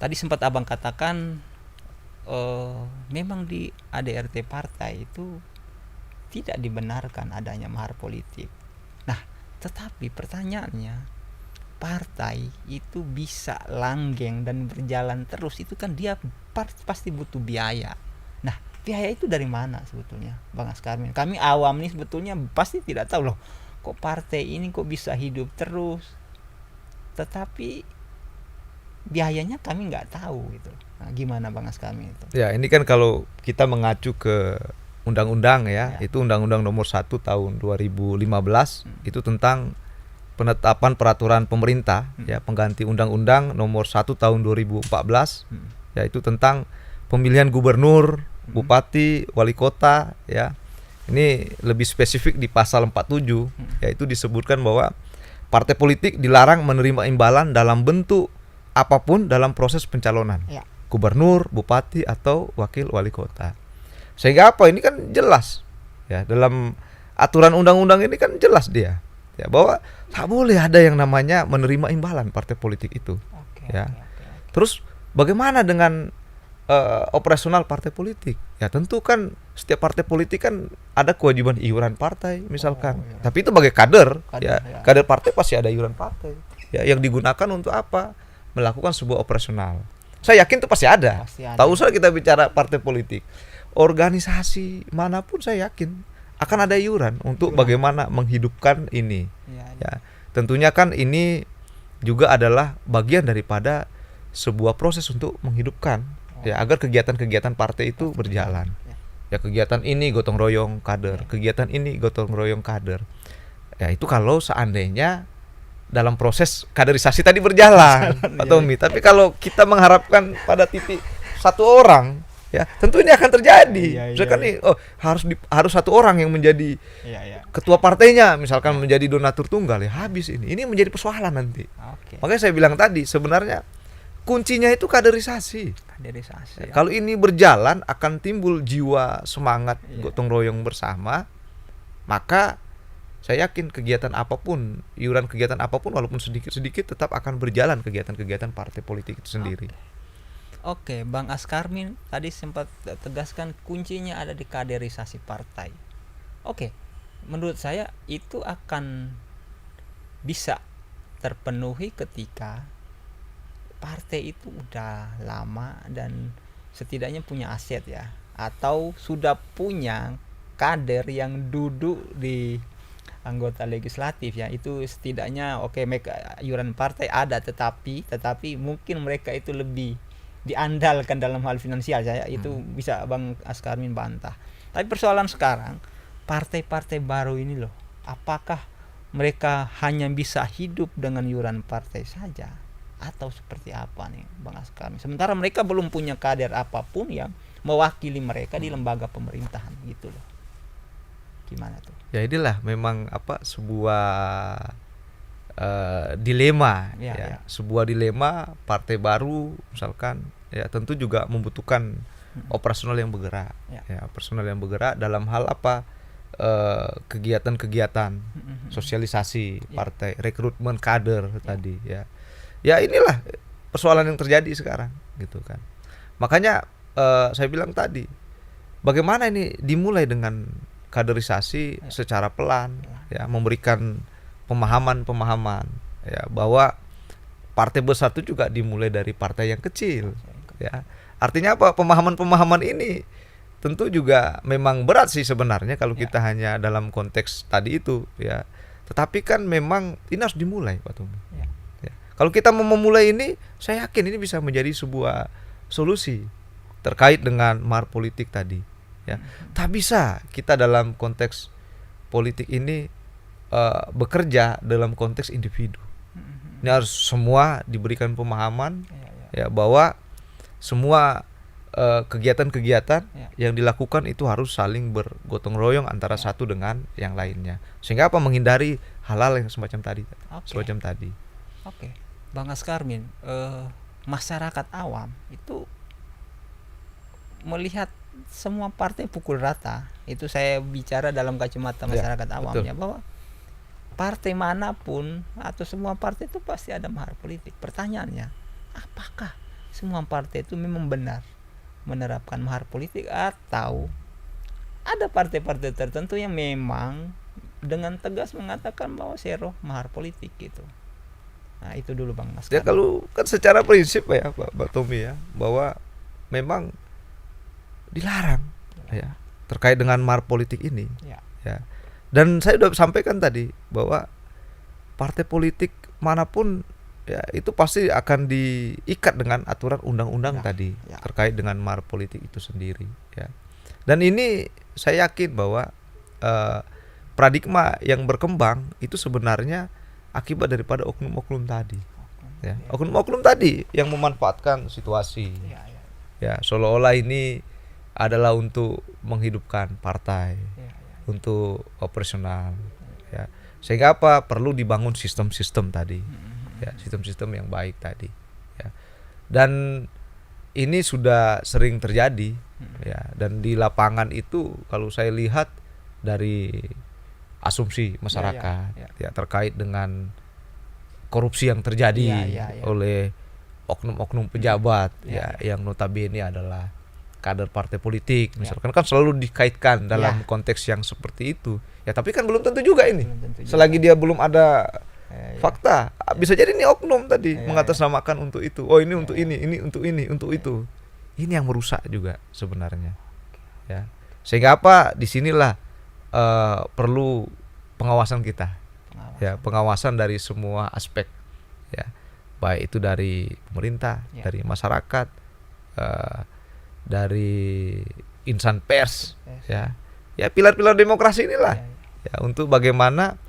tadi sempat abang katakan memang di ADRT partai itu tidak dibenarkan adanya mahar politik. Nah, tetapi pertanyaannya, partai itu bisa langgeng dan berjalan terus itu kan dia pasti butuh biaya. Nah, biaya itu dari mana sebetulnya, Bang Askarmin? Kami awam nih sebetulnya pasti tidak tahu loh, kok partai ini kok bisa hidup terus, tetapi biayanya kami nggak tahu gitu. Nah, gimana Bang Askarmin itu? Ya, ini kan kalau kita mengacu ke undang-undang ya, itu Undang-Undang Nomor 1 Tahun 2015 itu tentang penetapan peraturan pemerintah ya, pengganti Undang-Undang Nomor 1 Tahun 2014 yaitu tentang pemilihan gubernur, bupati, wali kota ya. Ini lebih spesifik di pasal 47 yaitu disebutkan bahwa partai politik dilarang menerima imbalan dalam bentuk apapun dalam proses pencalonan. Gubernur, bupati atau wakil wali kota. Sehingga apa? Ini kan jelas ya, dalam aturan undang-undang ini kan jelas dia ya, bahwa tak boleh ada yang namanya menerima imbalan partai politik itu. Terus bagaimana dengan operasional partai politik? Ya tentu kan setiap partai politik kan ada kewajiban iuran partai misalkan. Tapi itu bagi kader ya, kader partai pasti ada iuran partai ya, yang digunakan untuk apa? Melakukan sebuah operasional. Saya yakin itu pasti ada. Tak usah kita bicara partai politik, organisasi manapun saya yakin akan ada iuran untuk bagaimana menghidupkan ini. Ya, tentunya kan ini juga adalah bagian daripada sebuah proses untuk menghidupkan ya, agar kegiatan-kegiatan partai itu berjalan. Ya, kegiatan ini gotong royong kader, kegiatan ini gotong royong kader. Ya, itu kalau seandainya dalam proses kaderisasi tadi berjalan, Pak Tommy. Tapi kalau kita mengharapkan pada titik satu orang, ya tentu ini akan terjadi. Misalkan nih, harus satu orang yang menjadi ketua partainya, misalkan menjadi donatur tunggal, ya habis ini. Ini menjadi persoalan nanti. Makanya saya bilang tadi, sebenarnya kuncinya itu kaderisasi. Ya, kalau ini berjalan akan timbul jiwa semangat gotong royong bersama, maka saya yakin kegiatan apapun, iuran kegiatan apapun walaupun sedikit-sedikit tetap akan berjalan kegiatan-kegiatan partai politik itu sendiri. Oke, Bang Askarmin tadi sempat tegaskan kuncinya ada di kaderisasi partai. Oke, menurut saya itu akan bisa terpenuhi ketika partai itu udah lama dan setidaknya punya aset ya, atau sudah punya kader yang duduk di anggota legislatif ya, itu setidaknya mereka iuran partai ada, tetapi mungkin mereka itu lebih diandalkan dalam hal finansial. Saya itu bisa Bang Askarmin bantah. Tapi persoalan sekarang partai-partai baru ini loh, apakah mereka hanya bisa hidup dengan iuran partai saja atau seperti apa nih Bang Askarmin, sementara mereka belum punya kader apapun yang mewakili mereka di lembaga pemerintahan gitu loh. Gimana tuh? Ya inilah memang sebuah dilema sebuah dilema partai baru misalkan ya, tentu juga membutuhkan operasional yang bergerak operasional yang bergerak dalam hal kegiatan-kegiatan sosialisasi partai, rekrutmen kader tadi ya. Ya inilah persoalan yang terjadi sekarang gitu kan. Makanya saya bilang tadi, bagaimana ini dimulai dengan kaderisasi secara pelan ya, memberikan pemahaman ya, bahwa partai besar itu juga dimulai dari partai yang kecil ya. Artinya apa? Pemahaman ini tentu juga memang berat sih sebenarnya kalau kita hanya dalam konteks tadi itu ya. Tetapi kan memang ini harus dimulai, Pak Tommy. Ya. Kalau kita mau memulai ini, saya yakin ini bisa menjadi sebuah solusi terkait dengan mahar politik tadi. Ya, tak bisa kita dalam konteks politik ini bekerja dalam konteks individu. Ini harus semua diberikan pemahaman ya, bahwa semua kegiatan-kegiatan yang dilakukan itu harus saling bergotong royong antara satu dengan yang lainnya. Sehingga menghindari hal-hal yang semacam tadi. Oke. Bang Askarmin, masyarakat awam itu melihat semua partai pukul rata. Itu saya bicara dalam kacamata masyarakat awamnya, bahwa partai manapun atau semua partai itu pasti ada mahar politik. Pertanyaannya, apakah semua partai itu memang benar menerapkan mahar politik, atau ada partai-partai tertentu yang memang dengan tegas mengatakan bahwa zero mahar politik gitu. Nah itu dulu Bang Mas. Ya kalau kan secara prinsip ya Pak Tommy ya, bahwa memang dilarang ya terkait dengan mahar politik ini. Ya. Dan saya sudah sampaikan tadi bahwa partai politik manapun ya itu pasti akan diikat dengan aturan undang-undang tadi terkait dengan mahar politik itu sendiri ya. Dan ini saya yakin bahwa paradigma yang berkembang itu sebenarnya akibat daripada oknum-oknum tadi ya. Oknum-oknum tadi yang memanfaatkan situasi ya, seolah-olah ini adalah untuk menghidupkan partai, untuk operasional ya. Sehingga apa, perlu dibangun sistem-sistem tadi ya, sistem-sistem yang baik tadi ya. Dan ini sudah sering terjadi ya, dan di lapangan itu kalau saya lihat dari asumsi masyarakat ya terkait dengan korupsi yang terjadi oleh oknum-oknum pejabat yang notabene adalah kader partai politik misalkan, kan selalu dikaitkan dalam konteks yang seperti itu ya. Tapi kan belum tentu juga ini, selagi dia belum ada fakta, bisa jadi ini oknum tadi mengatasnamakan untuk itu. Oh ini untuk ini untuk ini, untuk itu. Ini yang merusak juga sebenarnya ya. Sehingga apa, disinilah perlu pengawasan kita ya, pengawasan dari semua aspek ya, baik itu dari pemerintah, dari masyarakat, dari insan pers ya, pilar-pilar demokrasi inilah ya, untuk bagaimana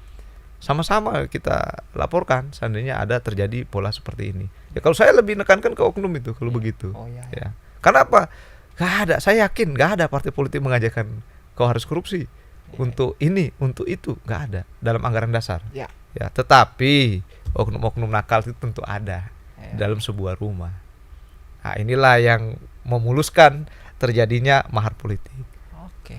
sama-sama kita laporkan seandainya ada terjadi pola seperti ini ya. Kalau saya lebih nekankan ke oknum itu kalau begitu ya. Karena apa? Gak ada, saya yakin gak ada partai politik mengajarkan kau harus korupsi untuk ini, untuk itu, gak ada dalam anggaran dasar ya. Tetapi oknum-oknum nakal itu tentu ada dalam sebuah rumah. Nah inilah yang memuluskan terjadinya mahar politik. Oke.